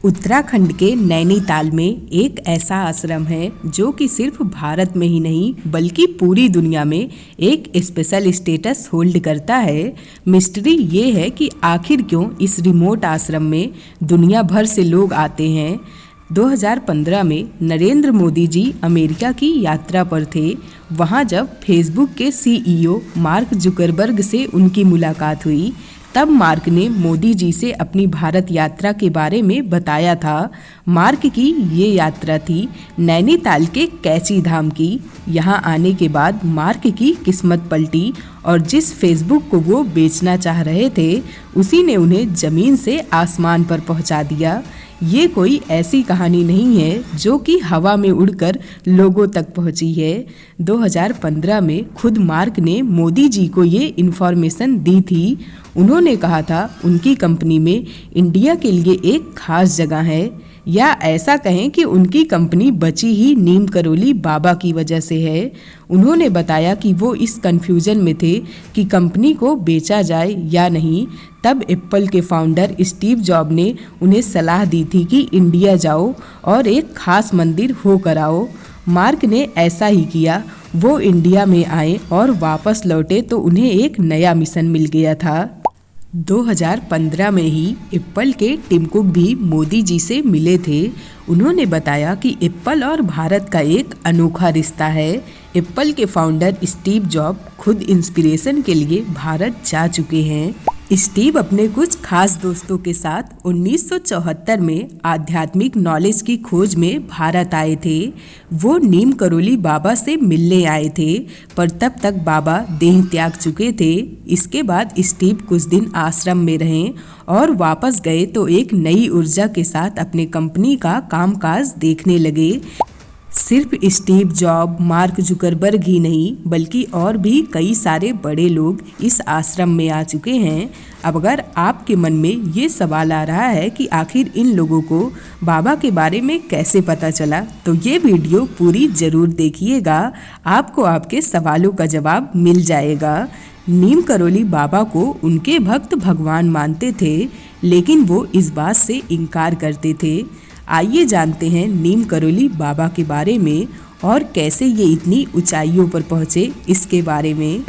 उत्तराखंड के नैनीताल में एक ऐसा आश्रम है जो कि सिर्फ भारत में ही नहीं बल्कि पूरी दुनिया में एक स्पेशल स्टेटस होल्ड करता है। मिस्ट्री ये है कि आखिर क्यों इस रिमोट आश्रम में दुनिया भर से लोग आते हैं। 2015 में नरेंद्र मोदी जी अमेरिका की यात्रा पर थे। वहां जब फेसबुक के सीईओ मार्क जुकरबर्ग से उनकी मुलाकात हुई तब मार्क ने मोदी जी से अपनी भारत यात्रा के बारे में बताया था। मार्क की ये यात्रा थी नैनीताल के कैची धाम की। यहाँ आने के बाद मार्क की किस्मत पलटी और जिस फेसबुक को वो बेचना चाह रहे थे उसी ने उन्हें ज़मीन से आसमान पर पहुँचा दिया। ये कोई ऐसी कहानी नहीं है जो कि हवा में उड़कर लोगों तक पहुंची है। 2015 में खुद मार्क ने मोदी जी को ये इन्फॉर्मेशन दी थी। उन्होंने कहा था उनकी कंपनी में इंडिया के लिए एक खास जगह है, या ऐसा कहें कि उनकी कंपनी बची ही नीम करोली बाबा की वजह से है। उन्होंने बताया कि वो इस कन्फ्यूजन में थे कि कंपनी को बेचा जाए या नहीं। तब एप्पल के फाउंडर स्टीव जॉब ने उन्हें सलाह दी थी कि इंडिया जाओ और एक खास मंदिर होकर आओ। मार्क ने ऐसा ही किया। वो इंडिया में आए और वापस लौटे तो उन्हें एक नया मिशन मिल गया था। 2015 में ही एप्पल के टिम कुक भी मोदी जी से मिले थे। उन्होंने बताया कि एप्पल और भारत का एक अनोखा रिश्ता है। एप्पल के फाउंडर स्टीव जॉब खुद इंस्पिरेशन के लिए भारत जा चुके हैं। स्टीव अपने कुछ खास दोस्तों के साथ 1974 में आध्यात्मिक नॉलेज की खोज में भारत आए थे। वो नीम करोली बाबा से मिलने आए थे, पर तब तक बाबा देह त्याग चुके थे। इसके बाद स्टीव कुछ दिन आश्रम में रहे और वापस गए तो एक नई ऊर्जा के साथ अपने कंपनी का कामकाज देखने लगे। सिर्फ स्टीव जॉब, मार्क जुकरबर्ग ही नहीं बल्कि और भी कई सारे बड़े लोग इस आश्रम में आ चुके हैं। अब अगर आपके मन में ये सवाल आ रहा है कि आखिर इन लोगों को बाबा के बारे में कैसे पता चला, तो ये वीडियो पूरी ज़रूर देखिएगा। आपको आपके सवालों का जवाब मिल जाएगा। नीम करोली बाबा को उनके भक्त भगवान मानते थे, लेकिन वो इस बात से इनकार करते थे। आइए जानते हैं नीम करोली बाबा के बारे में और कैसे ये इतनी ऊंचाइयों पर पहुँचे इसके बारे में।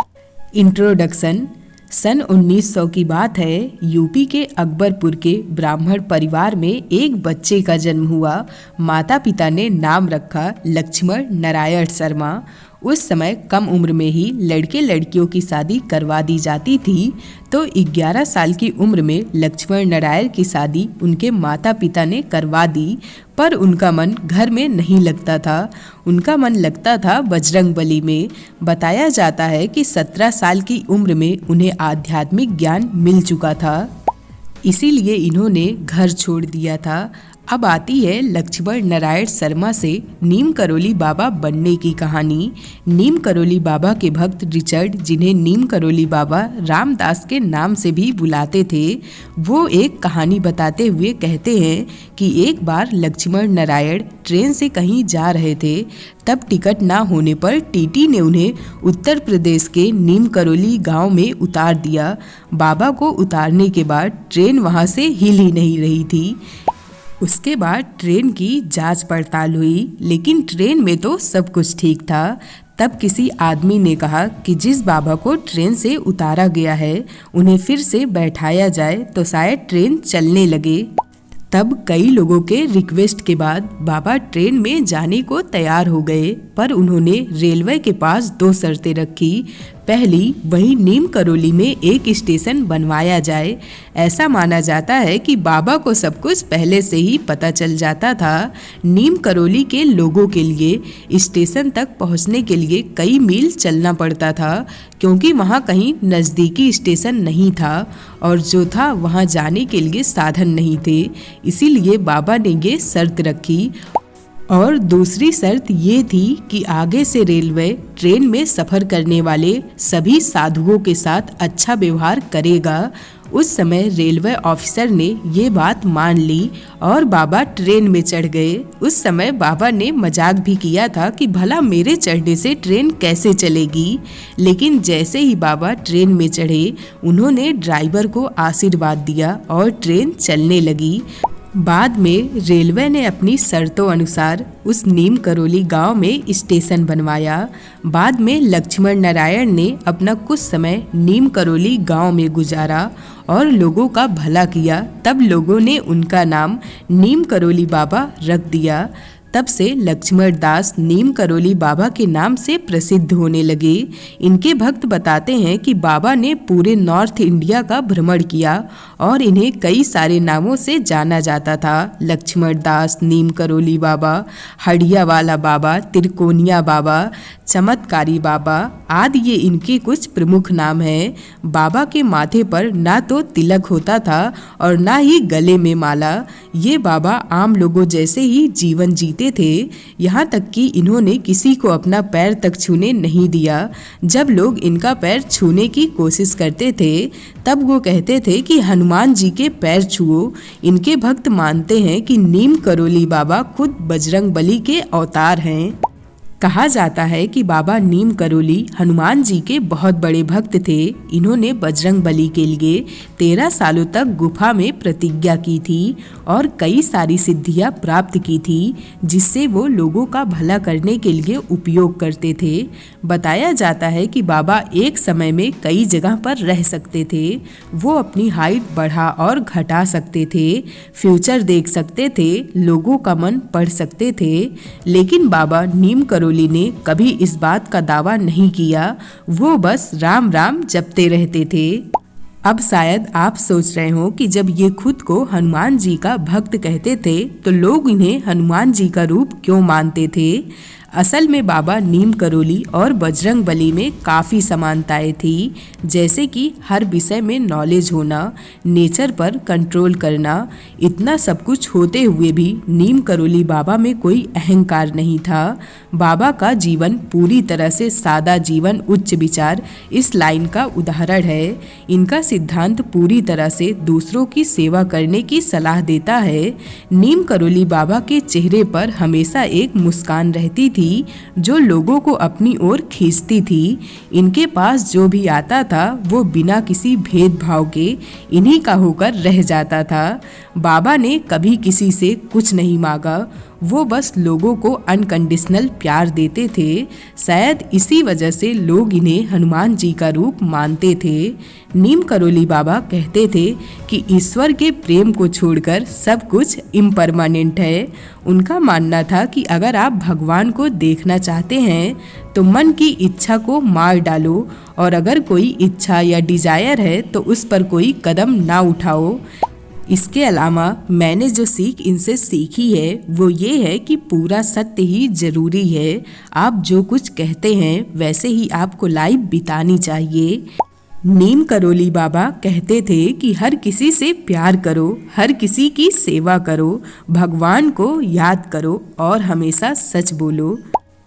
इंट्रोडक्शन। सन 1900 की बात है। यूपी के अकबरपुर के ब्राह्मण परिवार में एक बच्चे का जन्म हुआ। माता पिता ने नाम रखा लक्ष्मण नारायण शर्मा। उस समय कम उम्र में ही लड़के लड़कियों की शादी करवा दी जाती थी, तो 11 साल की उम्र में लक्ष्मण नारायण की शादी उनके माता पिता ने करवा दी। पर उनका मन घर में नहीं लगता था, उनका मन लगता था बजरंगबली में। बताया जाता है कि 17 साल की उम्र में उन्हें आध्यात्मिक ज्ञान मिल चुका था, इसीलिए इन्होंने घर छोड़ दिया था। अब आती है लक्ष्मण नारायण शर्मा से नीम करोली बाबा बनने की कहानी। नीम करोली बाबा के भक्त रिचर्ड, जिन्हें नीम करोली बाबा रामदास के नाम से भी बुलाते थे, वो एक कहानी बताते हुए कहते हैं कि एक बार लक्ष्मण नारायण ट्रेन से कहीं जा रहे थे। तब टिकट ना होने पर टीटी ने उन्हें उत्तर प्रदेश के नीम करोली गाँव में उतार दिया। बाबा को उतारने के बाद ट्रेन वहाँ से हिल ही नहीं रही थी। उसके बाद ट्रेन की जांच पड़ताल हुई, लेकिन ट्रेन में तो सब कुछ ठीक था। तब किसी आदमी ने कहा कि जिस बाबा को ट्रेन से उतारा गया है उन्हें फिर से बैठाया जाए तो शायद ट्रेन चलने लगे। तब कई लोगों के रिक्वेस्ट के बाद बाबा ट्रेन में जाने को तैयार हो गए, पर उन्होंने रेलवे के पास 2 शर्तें रखी। पहली, वहीं नीम करोली में एक स्टेशन बनवाया जाए। ऐसा माना जाता है कि बाबा को सब कुछ पहले से ही पता चल जाता था। नीम करोली के लोगों के लिए स्टेशन तक पहुंचने के लिए कई मील चलना पड़ता था, क्योंकि वहां कहीं नज़दीकी स्टेशन नहीं था और जो था वहां जाने के लिए साधन नहीं थे। इसीलिए बाबा ने ये शर्त रखी। और दूसरी शर्त ये थी कि आगे से रेलवे ट्रेन में सफ़र करने वाले सभी साधुओं के साथ अच्छा व्यवहार करेगा। उस समय रेलवे ऑफिसर ने ये बात मान ली और बाबा ट्रेन में चढ़ गए। उस समय बाबा ने मजाक भी किया था कि भला मेरे चढ़ने से ट्रेन कैसे चलेगी। लेकिन जैसे ही बाबा ट्रेन में चढ़े, उन्होंने ड्राइवर को आशीर्वाद दिया और ट्रेन चलने लगी। बाद में रेलवे ने अपनी शर्तों अनुसार उस नीम करोली गांव में स्टेशन बनवाया। बाद में लक्ष्मण नारायण ने अपना कुछ समय नीम करोली गांव में गुजारा और लोगों का भला किया। तब लोगों ने उनका नाम नीम करोली बाबा रख दिया। तब से लक्ष्मण दास नीम करोली बाबा के नाम से प्रसिद्ध होने लगे। इनके भक्त बताते हैं कि बाबा ने पूरे नॉर्थ इंडिया का भ्रमण किया और इन्हें कई सारे नामों से जाना जाता था। लक्ष्मण दास, नीम करोली बाबा, हड़िया वाला बाबा, त्रिकोनिया बाबा, चमत्कारी बाबा आदि ये इनके कुछ प्रमुख नाम हैं। बाबा के माथे पर ना तो तिलक होता था और ना ही गले में माला। ये बाबा आम लोगों जैसे ही जीवन जीते थे। यहाँ तक कि इन्होंने किसी को अपना पैर तक छूने नहीं दिया। जब लोग इनका पैर छूने की कोशिश करते थे तब वो कहते थे कि हनुमान जी के पैर छुओ। इनके भक्त मानते हैं कि नीम करोली बाबा खुद बजरंग बली के अवतार हैं। कहा जाता है कि बाबा नीम करोली हनुमान जी के बहुत बड़े भक्त थे। इन्होंने बजरंग बली के लिए 13 सालों तक गुफा में प्रतिज्ञा की थी और कई सारी सिद्धियां प्राप्त की थी जिससे वो लोगों का भला करने के लिए उपयोग करते थे। बताया जाता है कि बाबा एक समय में कई जगह पर रह सकते थे। वो अपनी हाइट बढ़ा और घटा सकते थे, फ्यूचर देख सकते थे, लोगों का मन पढ़ सकते थे। लेकिन बाबा नीम करोली ने कभी इस बात का दावा नहीं किया। वो बस राम राम जपते रहते थे। अब शायद आप सोच रहे हो कि जब ये खुद को हनुमान जी का भक्त कहते थे तो लोग इन्हें हनुमान जी का रूप क्यों मानते थे। असल में बाबा नीम करोली और बजरंग बली में काफ़ी समानताएं थी, जैसे कि हर विषय में नॉलेज होना, नेचर पर कंट्रोल करना। इतना सब कुछ होते हुए भी नीम करोली बाबा में कोई अहंकार नहीं था। बाबा का जीवन पूरी तरह से सादा जीवन, उच्च विचार इस लाइन का उदाहरण है। इनका सिद्धांत पूरी तरह से दूसरों की सेवा करने की सलाह देता है। नीम करोली बाबा के चेहरे पर हमेशा एक मुस्कान रहती थी जो लोगों को अपनी ओर खींचती थी। इनके पास जो भी आता था वो बिना किसी भेदभाव के इन्हीं का होकर रह जाता था। बाबा ने कभी किसी से कुछ नहीं मांगा, वो बस लोगों को अनकंडीशनल प्यार देते थे। शायद इसी वजह से लोग इन्हें हनुमान जी का रूप मानते थे। नीम करोली बाबा कहते थे कि ईश्वर के प्रेम को छोड़कर सब कुछ इम्परमानेंट है। उनका मानना था कि अगर आप भगवान को देखना चाहते हैं तो मन की इच्छा को मार डालो और अगर कोई इच्छा या डिजायर है तो उस पर कोई कदम ना उठाओ। इसके अलावा मैंने जो सीख इनसे सीखी है वो ये है कि पूरा सत्य ही जरूरी है। आप जो कुछ कहते हैं वैसे ही आपको लाइफ बितानी चाहिए। नीम करोली बाबा कहते थे कि हर किसी से प्यार करो, हर किसी की सेवा करो, भगवान को याद करो और हमेशा सच बोलो।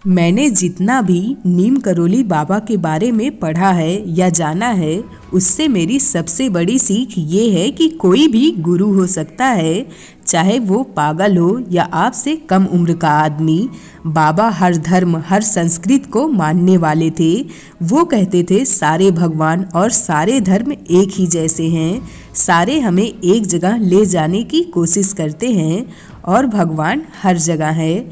मैंने जितना भी नीम करोली बाबा के बारे में पढ़ा है या जाना है उससे मेरी सबसे बड़ी सीख ये है कि कोई भी गुरु हो सकता है, चाहे वो पागल हो या आपसे कम उम्र का आदमी। बाबा हर धर्म, हर संस्कृति को मानने वाले थे। वो कहते थे सारे भगवान और सारे धर्म एक ही जैसे हैं, सारे हमें एक जगह ले जाने की कोशिश करते हैं और भगवान हर जगह है।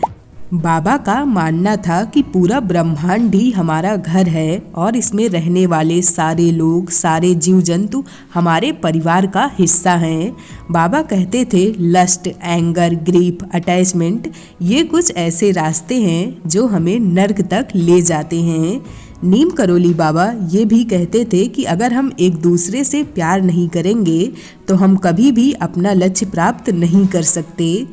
बाबा का मानना था कि पूरा ब्रह्मांड ही हमारा घर है और इसमें रहने वाले सारे लोग, सारे जीव जंतु हमारे परिवार का हिस्सा हैं। बाबा कहते थे लस्ट, एंगर, ग्रीफ, अटैचमेंट ये कुछ ऐसे रास्ते हैं जो हमें नर्क तक ले जाते हैं। नीम करोली बाबा ये भी कहते थे कि अगर हम एक दूसरे से प्यार नहीं करेंगे तो हम कभी भी अपना लक्ष्य प्राप्त नहीं कर सकते।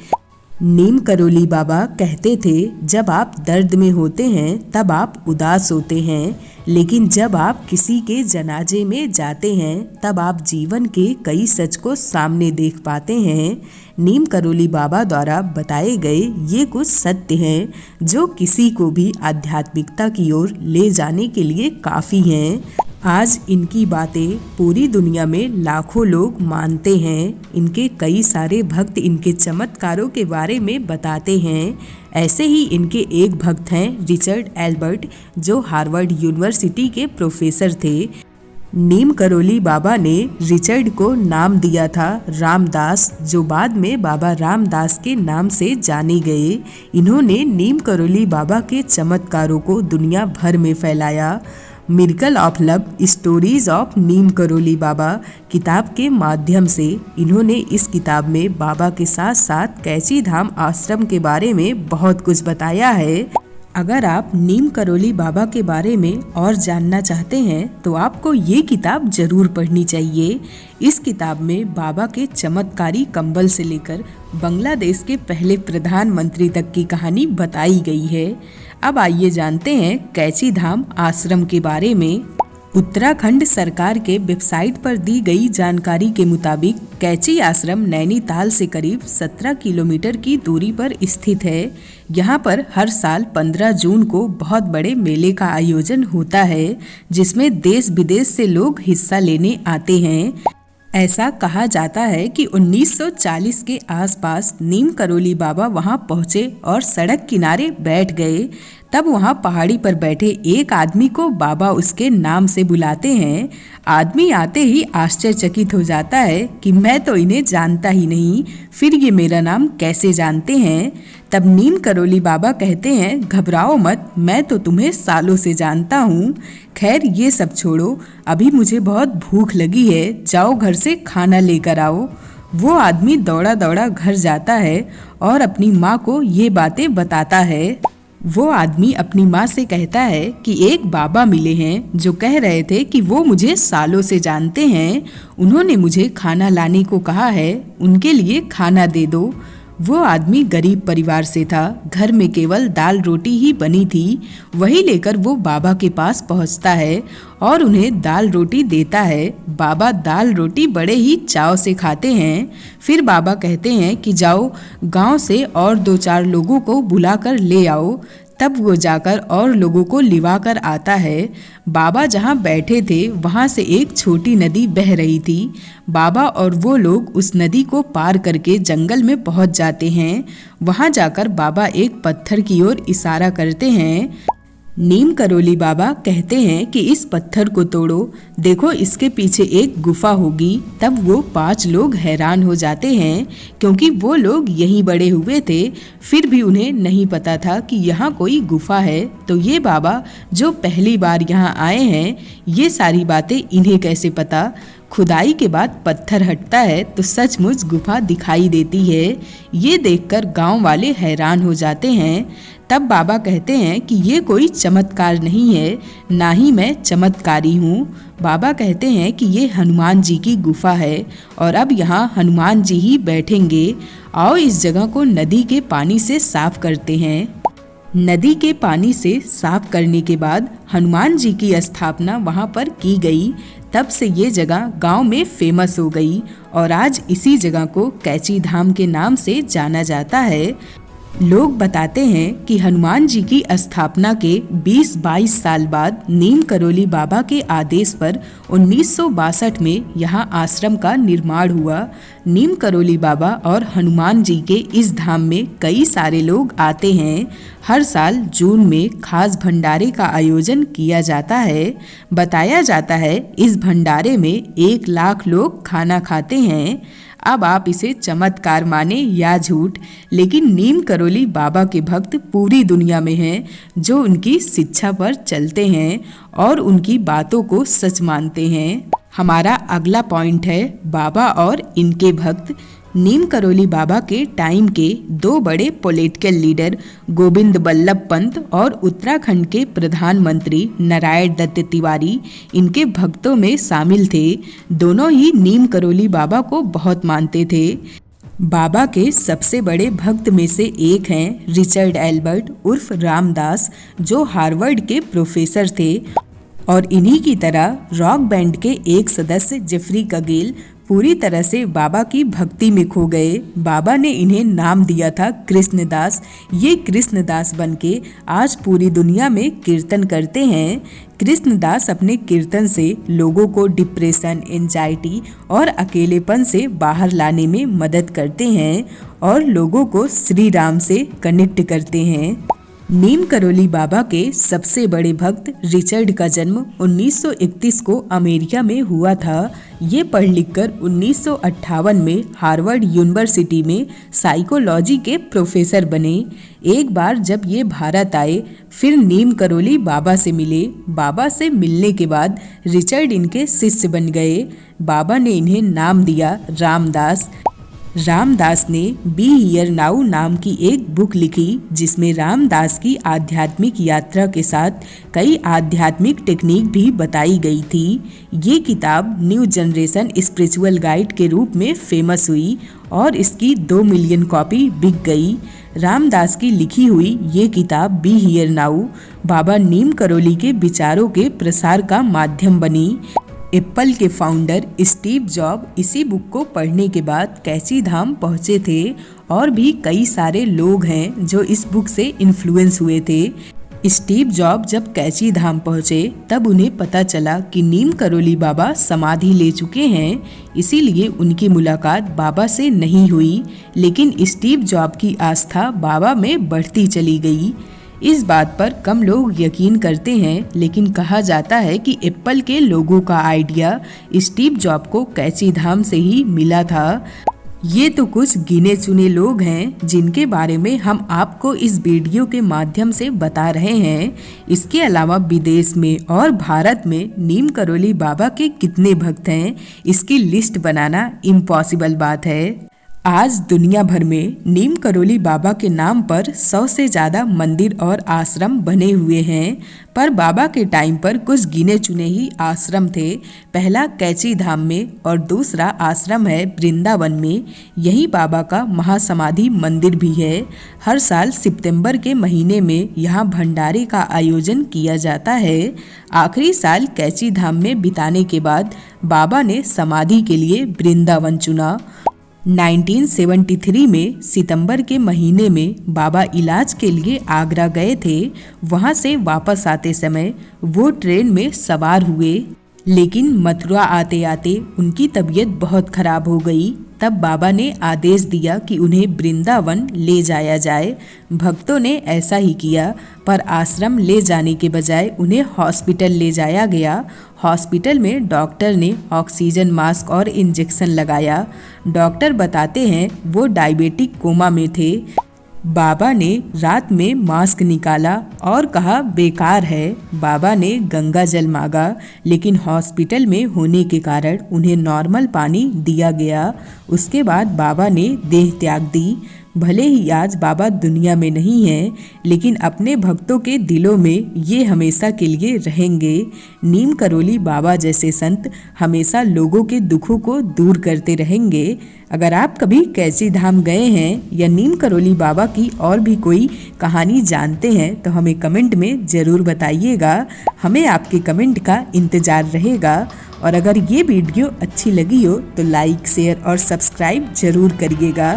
नीम करोली बाबा कहते थे जब आप दर्द में होते हैं तब आप उदास होते हैं, लेकिन जब आप किसी के जनाजे में जाते हैं तब आप जीवन के कई सच को सामने देख पाते हैं। नीम करोली बाबा द्वारा बताए गए ये कुछ सत्य हैं जो किसी को भी आध्यात्मिकता की ओर ले जाने के लिए काफ़ी हैं। आज इनकी बातें पूरी दुनिया में लाखों लोग मानते हैं। इनके कई सारे भक्त इनके चमत्कारों के बारे में बताते हैं। ऐसे ही इनके एक भक्त हैं रिचर्ड एल्बर्ट, जो हार्वर्ड यूनिवर्सिटी के प्रोफेसर थे। नीम करोली बाबा ने रिचर्ड को नाम दिया था रामदास, जो बाद में बाबा रामदास के नाम से जाने गए। इन्होंने नीम करोली बाबा के चमत्कारों को दुनिया भर में फैलाया। Miracle of love stories of Neem Karoli Baba किताब के माध्यम से इन्होंने इस किताब में बाबा के साथ साथ कैची धाम आश्रम के बारे में बहुत कुछ बताया है। अगर आप नीम करोली बाबा के बारे में और जानना चाहते हैं तो आपको ये किताब जरूर पढ़नी चाहिए। इस किताब में बाबा के चमत्कारी कंबल से लेकर बांग्लादेश के पहले प्रधानमंत्री तक की कहानी बताई गई है। अब आइए जानते हैं कैची धाम आश्रम के बारे में। उत्तराखंड सरकार के वेबसाइट पर दी गई जानकारी के मुताबिक कैची आश्रम नैनीताल से करीब 17 किलोमीटर की दूरी पर स्थित है। यहाँ पर हर साल 15 जून को बहुत बड़े मेले का आयोजन होता है, जिसमें देश विदेश से लोग हिस्सा लेने आते हैं। ऐसा कहा जाता है कि 1940 के आसपास नीम करोली बाबा वहां पहुंचे और सड़क किनारे बैठ गए। तब वहां पहाड़ी पर बैठे एक आदमी को बाबा उसके नाम से बुलाते हैं। आदमी आते ही आश्चर्यचकित हो जाता है कि मैं तो इन्हें जानता ही नहीं, फिर ये मेरा नाम कैसे जानते हैं। तब नीम करोली बाबा कहते हैं, घबराओ मत, मैं तो तुम्हें सालों से जानता हूँ। खैर ये सब छोड़ो, अभी मुझे बहुत भूख लगी है, जाओ घर से खाना लेकर आओ। वो आदमी दौड़ा दौड़ा घर जाता है और अपनी माँ को ये बातें बताता है। वो आदमी अपनी माँ से कहता है कि एक बाबा मिले हैं जो कह रहे थे कि वो मुझे सालों से जानते हैं। उन्होंने मुझे खाना लाने को कहा है, उनके लिए खाना दे दो। वो आदमी गरीब परिवार से था, घर में केवल दाल रोटी ही बनी थी। वही लेकर वो बाबा के पास पहुंचता है और उन्हें दाल रोटी देता है। बाबा दाल रोटी बड़े ही चाव से खाते हैं। फिर बाबा कहते हैं कि जाओ गांव से और 2-4 लोगों को बुला कर ले आओ। तब वो जाकर और लोगों को लिवा कर आता है। बाबा जहाँ बैठे थे वहाँ से एक छोटी नदी बह रही थी। बाबा और वो लोग उस नदी को पार करके जंगल में पहुँच जाते हैं। वहाँ जाकर बाबा एक पत्थर की ओर इशारा करते हैं। नीम करोली बाबा कहते हैं कि इस पत्थर को तोड़ो, देखो इसके पीछे एक गुफा होगी। तब वो 5 लोग हैरान हो जाते हैं, क्योंकि वो लोग यहीं बड़े हुए थे, फिर भी उन्हें नहीं पता था कि यहाँ कोई गुफा है। तो ये बाबा जो पहली बार यहाँ आए हैं, ये सारी बातें इन्हें कैसे पता। खुदाई के बाद पत्थर हटता है तो सचमुच गुफा दिखाई देती है। ये देखकर गांव वाले हैरान हो जाते हैं। तब बाबा कहते हैं कि ये कोई चमत्कार नहीं है, ना ही मैं चमत्कारी हूँ। बाबा कहते हैं कि ये हनुमान जी की गुफा है और अब यहाँ हनुमान जी ही बैठेंगे। आओ इस जगह को नदी के पानी से साफ करते हैं। नदी के पानी से साफ करने के बाद हनुमान जी की स्थापना वहाँ पर की गई। तब से ये जगह गांव में फेमस हो गई और आज इसी जगह को कैची धाम के नाम से जाना जाता है। लोग बताते हैं कि हनुमान जी की स्थापना के 20-22 साल बाद नीम करोली बाबा के आदेश पर 1962 में यहाँ आश्रम का निर्माण हुआ। नीम करोली बाबा और हनुमान जी के इस धाम में कई सारे लोग आते हैं। हर साल जून में खास भंडारे का आयोजन किया जाता है। बताया जाता है इस भंडारे में 1 लाख लोग खाना खाते हैं। अब आप इसे चमत्कार माने या झूठ, लेकिन नीम करोली बाबा के भक्त पूरी दुनिया में हैं जो उनकी शिक्षा पर चलते हैं और उनकी बातों को सच मानते हैं। हमारा अगला पॉइंट है बाबा और इनके भक्त। नीम करोली बाबा के टाइम के 2 बड़े पॉलिटिकल लीडर गोविंद बल्लभ पंत और उत्तराखंड के प्रधानमंत्री नारायण दत्त तिवारी इनके भक्तों में शामिल थे। दोनों ही नीम करोली बाबा को बहुत मानते थे। बाबा के सबसे बड़े भक्त में से एक हैं रिचर्ड एल्बर्ट उर्फ रामदास, जो हार्वर्ड के प्रोफेसर थे और इन्हीं की तरह रॉक बैंड के एक सदस्य जेफरी कगेल पूरी तरह से बाबा की भक्ति में खो गए। बाबा ने इन्हें नाम दिया था कृष्णदास। ये कृष्णदास बनके आज पूरी दुनिया में कीर्तन करते हैं। कृष्णदास अपने कीर्तन से लोगों को डिप्रेशन, एंजाइटी और अकेलेपन से बाहर लाने में मदद करते हैं और लोगों को श्री राम से कनेक्ट करते हैं। नीम करोली बाबा के सबसे बड़े भक्त रिचर्ड का जन्म 1931 को अमेरिका में हुआ था। ये पढ़ लिखकर 1958 में हार्वर्ड यूनिवर्सिटी में साइकोलॉजी के प्रोफेसर बने। एक बार जब ये भारत आए फिर नीम करोली बाबा से मिले। बाबा से मिलने के बाद रिचर्ड इनके शिष्य बन गए। बाबा ने इन्हें नाम दिया रामदास। रामदास ने बी हियर नाउ नाम की एक बुक लिखी जिसमें रामदास की आध्यात्मिक यात्रा के साथ कई आध्यात्मिक टेक्निक भी बताई गई थी। ये किताब न्यू जनरेशन स्पिरिचुअल गाइड के रूप में फेमस हुई और इसकी 2 मिलियन कॉपी बिक गई। रामदास की लिखी हुई ये किताब बी हियर नाउ बाबा नीम करोली के विचारों के प्रसार का माध्यम बनी। एप्पल के फाउंडर स्टीव जॉब इसी बुक को पढ़ने के बाद कैची धाम पहुंचे थे और भी कई सारे लोग हैं जो इस बुक से इन्फ्लुएंस हुए थे। स्टीव जॉब जब कैची धाम पहुंचे तब उन्हें पता चला कि नीम करोली बाबा समाधि ले चुके हैं, इसीलिए उनकी मुलाकात बाबा से नहीं हुई। लेकिन स्टीव जॉब की आस्था बाबा में बढ़ती चली गई। इस बात पर कम लोग यकीन करते हैं, लेकिन कहा जाता है कि एप्पल के लोगों का आइडिया स्टीव जॉब को कैची धाम से ही मिला था। ये तो कुछ गिने चुने लोग हैं जिनके बारे में हम आपको इस वीडियो के माध्यम से बता रहे हैं। इसके अलावा विदेश में और भारत में नीम करोली बाबा के कितने भक्त हैं, इसकी लिस्ट बनाना इम्पॉसिबल बात है। आज दुनिया भर में नीम करोली बाबा के नाम पर 100 से ज़्यादा मंदिर और आश्रम बने हुए हैं, पर बाबा के टाइम पर कुछ गिने चुने ही आश्रम थे। पहला कैची धाम में और दूसरा आश्रम है वृंदावन में। यही बाबा का महासमाधि मंदिर भी है। हर साल सितंबर के महीने में यहाँ भंडारे का आयोजन किया जाता है। आखिरी साल कैची धाम में बिताने के बाद बाबा ने समाधि के लिए वृंदावन चुना। 1973 में सितंबर के महीने में बाबा इलाज के लिए आगरा गए थे। वहां से वापस आते समय वो ट्रेन में सवार हुए, लेकिन मथुरा आते आते उनकी तबीयत बहुत खराब हो गई। तब बाबा ने आदेश दिया कि उन्हें वृंदावन ले जाया जाए। भक्तों ने ऐसा ही किया, पर आश्रम ले जाने के बजाय उन्हें हॉस्पिटल ले जाया गया। हॉस्पिटल में डॉक्टर ने ऑक्सीजन मास्क और इंजेक्शन लगाया। डॉक्टर बताते हैं वो डायबिटिक कोमा में थे। बाबा ने रात में मास्क निकाला और कहा बेकार है। बाबा ने गंगा जल मांगा, लेकिन हॉस्पिटल में होने के कारण उन्हें नॉर्मल पानी दिया गया। उसके बाद बाबा ने देह त्याग दी। भले ही आज बाबा दुनिया में नहीं हैं, लेकिन अपने भक्तों के दिलों में ये हमेशा के लिए रहेंगे। नीम करोली बाबा जैसे संत हमेशा लोगों के दुखों को दूर करते रहेंगे। अगर आप कभी कैची धाम गए हैं या नीम करोली बाबा की और भी कोई कहानी जानते हैं तो हमें कमेंट में ज़रूर बताइएगा। हमें आपके कमेंट का इंतज़ार रहेगा। और अगर ये वीडियो अच्छी लगी हो तो लाइक, शेयर और सब्सक्राइब ज़रूर करिएगा।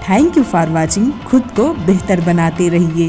Thank you for watching. खुद को बेहतर बनाते रहिए।